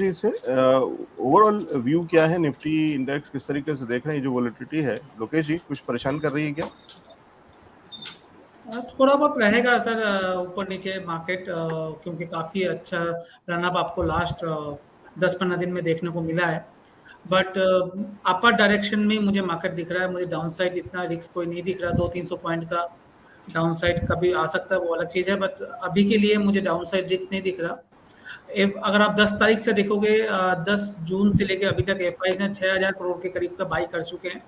से overall view क्या है? निफ्टी इंडेक्स किस तरीके से देख रहे हैं? ये जो वोलेटिलिटी है, लोकेश जी कुछ परेशान कर रही है क्या? थोड़ा बहुत रहेगा सर, ऊपर नीचे मार्केट, क्योंकि काफ़ी अच्छा रनअप आपको लास्ट 10-15 दिन में देखने को मिला है। बट अपर डायरेक्शन में मुझे मार्केट दिख रहा है। मुझे डाउन साइड इतना रिस्क कोई नहीं दिख रहा। 200-300 पॉइंट का डाउन साइड कभी आ सकता है, वो अलग चीज़ है, बट अभी के लिए मुझे डाउन साइड रिस्क नहीं दिख रहा। अगर आप 10 तारीख से देखोगे, 10 जून से लेकर अभी तक एफआई ने 6,000 करोड़ के करीब का बाई कर चुके हैं।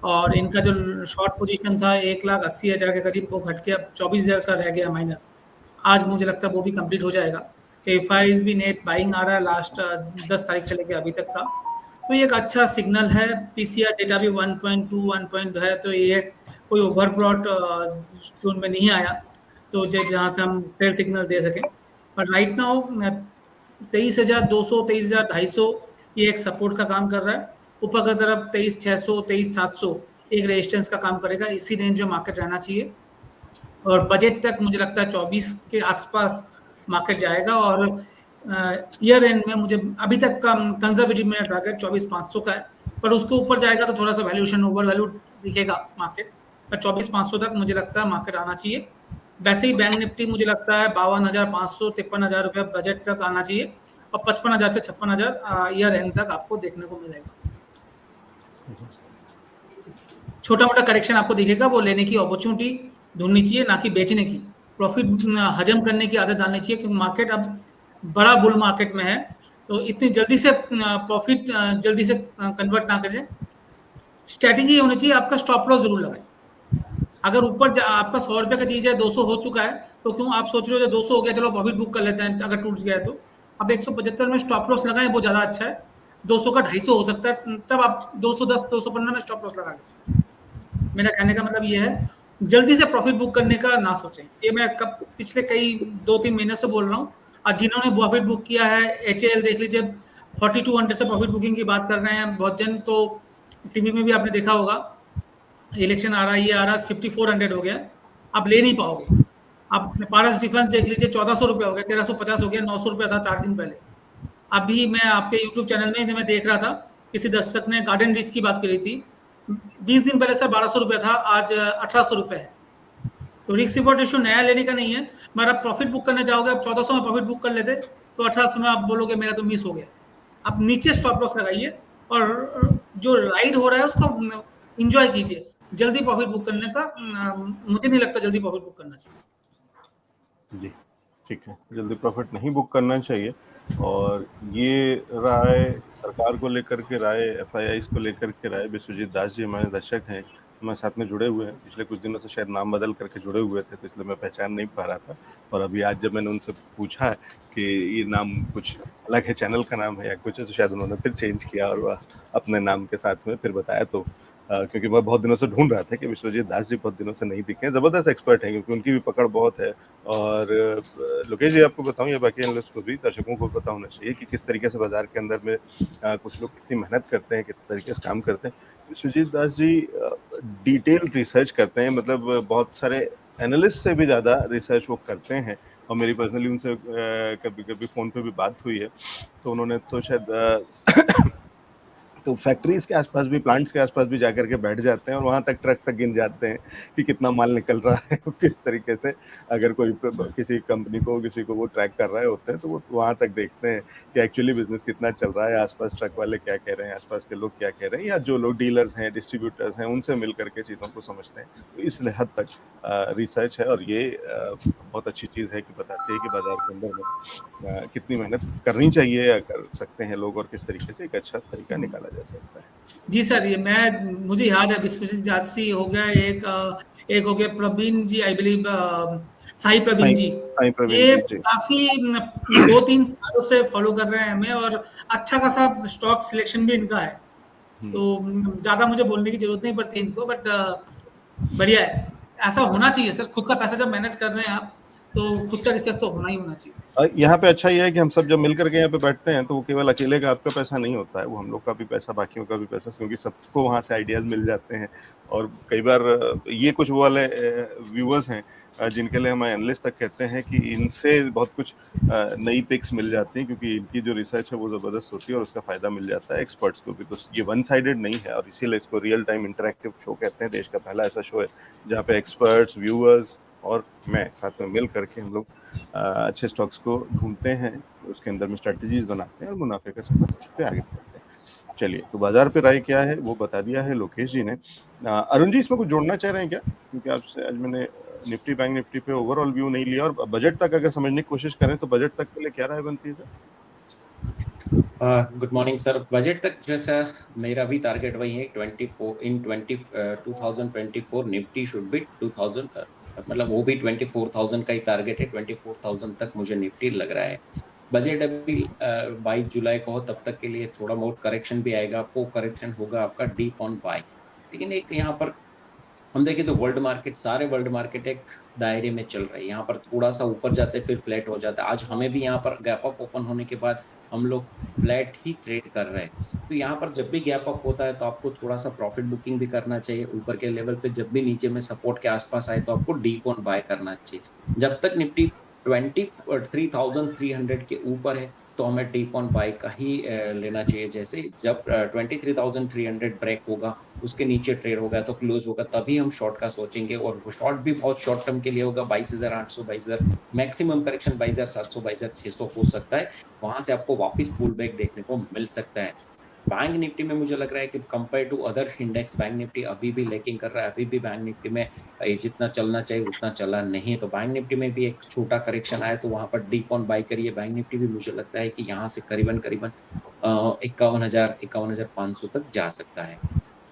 और इनका जो शॉर्ट पोजीशन था 1,80,000 के करीब, वो घट के अब 24,000 का रह गया माइनस। आज मुझे लगता है वो भी कंप्लीट हो जाएगा। एफआईज भी नेट बाइंग आ रहा है लास्ट 10 तारीख से लेकर अभी तक का। तो ये एक अच्छा सिग्नल है। पीसीआर डेटा भी 1.2 1 है, तो ये कोई ओवरब्रॉट जोन में नहीं आया, तो जहाँ से हम सेल सिग्नल दे सकें। बट राइट नाउ 23,200 23,250 ये एक सपोर्ट का काम कर रहा है। ऊपर की तरफ 23,600 23,700 एक रेजिस्टेंस का काम करेगा। इसी रेंज में मार्केट रहना चाहिए। और बजट तक मुझे लगता है 24 के आसपास मार्केट जाएगा। और ईयर एंड में मुझे अभी तक का कंजर्वेटिव मेरा टारगेट 24,500 का है। पर उसके ऊपर जाएगा तो थोड़ा सा वैल्यूएशन ओवर वैल्यू दिखेगा मार्केट। पर 24,500 तक मुझे लगता है मार्केट आना चाहिए। वैसे ही बैंक निफ्टी मुझे लगता है 52,500 53,000 रुपया बजट तक आना चाहिए। और 55,000 से 56,000 ईयर एंड तक आपको देखने को मिलेगा। छोटा मोटा करेक्शन आपको दिखेगा, वो लेने की अपॉर्चुनिटी ढूंढनी चाहिए, ना कि बेचने की। प्रॉफिट हजम करने की आदत डालनी चाहिए, क्योंकि मार्केट अब बड़ा बुल मार्केट में है। तो इतनी जल्दी से प्रॉफिट जल्दी से कन्वर्ट ना करें। स्ट्रैटेजी होनी चाहिए, आपका स्टॉप लॉस जरूर लगाए। अगर ऊपर आपका 100 रुपए का चीज है, 200 हो चुका है, तो क्यों आप सोच रहे हो 200 हो गया, चलो प्रॉफिट बुक कर लेते हैं अगर टूट गया है तो। अब 175 में स्टॉप लॉस लगाएं, वो ज्यादा अच्छा है। 200 का 250 हो सकता है, तब आप 210 215 में स्टॉप लॉस लगा लें। मेरा कहने का मतलब ये है, जल्दी से प्रॉफिट बुक करने का ना सोचें। ये मैं कब पिछले कई 2-3 महीने से बोल रहा हूँ। और जिन्होंने प्रॉफिट बुक किया है, एचएएल देख लीजिए, 4200 से प्रॉफिट बुकिंग की बात कर रहे हैं बहुत जन। तो टीवी में भी आपने देखा होगा, इलेक्शन आ रहा है, ये आ रहा है, 5400 हो गया। आप ले नहीं पाओगे। आप पारस डिफेंस देख लीजिए, 1400 रुपये हो गया, 1350 हो गया, 900 रुपया था 4 दिन पहले। अभी मैं आपके यूट्यूब चैनल में मैं देख रहा था, किसी दर्शक ने गार्डन रिच की बात करी थी। 20 दिन पहले सर 1200 रुपया था, आज 1800 रुपये है। तो रिस्क रिवॉर्ड रेशियो नया लेने का नहीं है। मगर आप प्रॉफिट बुक करने जाओगे, आप 1400 में प्रॉफिट बुक कर लेते, तो 1800 में आप बोलोगे मेरा तो मिस हो गया। आप नीचे स्टॉप लॉस लगाइए, और जो राइड हो रहा है उसको इंजॉय कीजिए। जल्दी प्रॉफिट बुक करने का मुझे नहीं लगता जल्दी प्रॉफिट बुक करना चाहिए। जी, ठीक है। जल्दी प्रॉफिट नहीं बुक करना चाहिए। और ये राय सरकार को लेकर के राय, एफआईआईस को लेकर के राय, विश्वजीत दास जी हमारे दर्शक हैं, हमारे साथ में जुड़े हुए हैं। पिछले कुछ दिनों से शायद नाम बदल करके जुड़े हुए थे, तो इसलिए मैं पहचान नहीं पा रहा था। और अभी आज जब मैंने उनसे पूछा है कि ये नाम कुछ अलग है, चैनल का नाम है या कुछ है, तो शायद उन्होंने फिर चेंज किया और वह अपने नाम के साथ में फिर बताया। तो क्योंकि मैं बहुत दिनों से ढूंढ रहा था कि विश्वजीत दास जी बहुत दिनों से नहीं दिखे हैं। ज़बरदस्त एक्सपर्ट हैं, क्योंकि उनकी भी पकड़ बहुत है। और लोकेश जी, आपको बताऊं या बाकी एनालिस्ट को भी, दर्शकों को पता होना चाहिए कि किस तरीके से बाजार के अंदर में कुछ लोग कितनी मेहनत करते हैं, किस तरीके से काम करते हैं। विश्वजीत दास जी डिटेल रिसर्च करते हैं, मतलब बहुत सारे एनालिस्ट से भी ज़्यादा रिसर्च वो करते हैं। और मेरी पर्सनली उनसे कभी कभी फ़ोन पे भी बात हुई है, तो उन्होंने तो शायद तो फैक्ट्रीज के आसपास भी, प्लांट्स के आसपास भी जाकर के बैठ जाते हैं और वहां तक ट्रक तक गिन जाते हैं कि कितना माल निकल रहा है किस तरीके से। अगर कोई किसी कंपनी को, किसी को वो ट्रैक कर रहे होते हैं, तो वो वहां तक देखते हैं कि एक्चुअली बिजनेस कितना चल रहा है, आसपास ट्रक वाले क्या कह रहे हैं, आसपास के लोग क्या कह रहे हैं, या जो लोग डीलर्स हैं, डिस्ट्रीब्यूटर्स हैं, उनसे मिल करके चीज़ों को समझते हैं। तो इस हद तक रिसर्च है। और ये बहुत अच्छी चीज़ है कि बताती है कि बाजार के अंदर में कितनी मेहनत करनी चाहिए या कर सकते हैं लोग, और किस तरीके से एक अच्छा तरीका निकाला जा सकता है। जी सर, ये मुझे याद है, विश्वजीत जासी हो गया, एक हो गया प्रवीण जी, आई बिलीव, साई प्रवीण साईं जी। साईं प्रवीण ये जी, जी। काफी 2-3 सालों से फॉलो कर रहे हैं हमें, और अच्छा खासा स्टॉक सिलेक्शन भी इनका है। हुँ। तो ज्यादा मुझे बोलने की जरूरत नहीं पड़ती इनको, बट बढ़िया है। ऐसा होना चाहिए सर। खुद का पैसा जब मैनेज कर रहे हैं आप, तो खुद का रिसर्च तो होना ही होना चाहिए। यहाँ पे अच्छा ये है कि हम सब जब मिल करके यहाँ पे बैठते हैं, तो वो केवल अकेले का आपका पैसा नहीं होता है, वो हम लोग का भी पैसा, बाकियों का भी पैसा, क्योंकि सबको वहाँ से आइडियाज़ मिल जाते हैं। और कई बार ये कुछ वो वाले व्यूअर्स हैं जिनके लिए हम एनालिस्ट तक कहते हैं कि इनसे बहुत कुछ नई पिक्स मिल जाती हैं, क्योंकि इनकी जो रिसर्च है वो ज़बरदस्त होती है और उसका फ़ायदा मिल जाता है एक्सपर्ट्स को भी। तो ये वन साइडेड नहीं है और इसीलिए इसको रियल टाइम इंटरैक्टिव शो कहते हैं। देश का पहला ऐसा शो है जहाँ पे एक्सपर्ट्स, व्यूअर्स और मैं साथ में मिल करके हम लोग अच्छे स्टॉक्स को ढूंढते हैं, उसके अंदर में स्ट्रेटजीज बनाते हैं और मुनाफे का सफर पे आगे बढ़ते हैं। चलिए, तो बाजार पे राय क्या है वो बता दिया है लोकेश जी ने। अरुण जी, इसमें कुछ जोड़ना चाह रहे हैं क्या? क्योंकि आपसे आज मैंने निफ्टी बैंक निफ्टी पे ओवरऑल व्यू नहीं लिया, और बजट तक अगर समझने की कोशिश करें तो बजट तक के लिए क्या राय बनती है sir? Good morning sir. Budget तक जैसा मेरा भी टारगेट वही है, 2024 निफ्टी शुड बी 2000, मतलब वो भी 24,000 का ही टारगेट है। 24,000 तक मुझे निफ्टी लग रहा है। बजट अभी 22 जुलाई को हो, तब तक के लिए थोड़ा बहुत करेक्शन भी आएगा, आपको करेक्शन होगा आपका डीप ऑन बाय। लेकिन एक यहाँ पर हम देखें तो सारे वर्ल्ड मार्केट एक दायरे में चल रहे हैं। यहाँ पर थोड़ा सा ऊपर जाते फिर फ्लैट हो जाता है। आज हमें भी यहाँ पर गैप अप ओपन होने के बाद हम लोग फ्लैट ही ट्रेड कर रहे हैं। तो यहाँ पर जब भी गैप अप होता है तो आपको थोड़ा सा प्रॉफिट बुकिंग भी करना चाहिए। ऊपर के लेवल पे जब भी नीचे में सपोर्ट के आसपास आए तो आपको डीप ऑन बाय करना चाहिए। जब तक निफ्टी 23,300 के ऊपर है तो हमें डीप ऑन बाय का ही लेना चाहिए। जैसे जब 23,300 ब्रेक होगा, उसके नीचे ट्रेड होगा तो क्लोज होगा, तभी हम शॉर्ट का सोचेंगे। और वो शॉर्ट भी बहुत शॉर्ट टर्म के लिए होगा। 22,800, 22,000, मैक्सिमम करेक्शन 22,700, 22,600 हो सकता है। वहां से आपको वापस पुल बैक देखने को मिल सकता है। बैंक निफ्टी में मुझे लग रहा है कि compare to other index bank Nifty अभी भी लैकिंग कर रहा है। अभी भी बैंक निफ्टी में जितना चलना चाहिए उतना चला नहीं। तो बैंक निफ्टी में भी एक छोटा करेक्शन आया तो वहां पर डीप ऑन बाय करिए। बैंक निफ्टी भी मुझे लगता है कि यहाँ से करीबन 51,500 तक जा सकता है।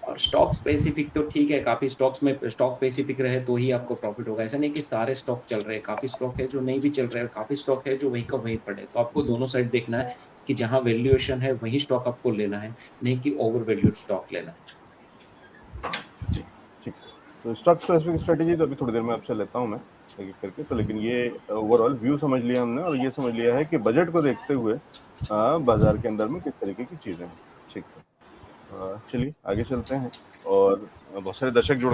और स्टॉक स्पेसिफिक तो ठीक है, काफी स्टॉक्स में स्टॉक स्पेसिफिक रहे तो ही आपको प्रॉफिट होगा। ऐसा नहीं कि सारे स्टॉक चल रहे हैं, काफी स्टॉक है जो नहीं भी चल रहे हैं, काफी स्टॉक है जो वहीं का वहीं पड़े। तो आपको दोनों साइड देखना है कि जहां वैल्यूएशन है वही स्टॉक आपको लेना है, नहीं कि ओवर वैल्यूड स्टॉक लेना है। जी, ठीक। तो स्टॉक स्पेसिफिक स्ट्रेटेजी तो अभी थोड़ी देर में आपसे लेता हूं मैं एक एक करके। तो लेकिन ये ओवरऑल व्यू समझ लिया हमने, और ये समझ लिया है कि बजट को देखते हुए बाजार के अंदर में किस तरीके की चीजें हैं। ठीक है, चलिए आगे चलते हैं। और बहुत सारे दर्शक जुड़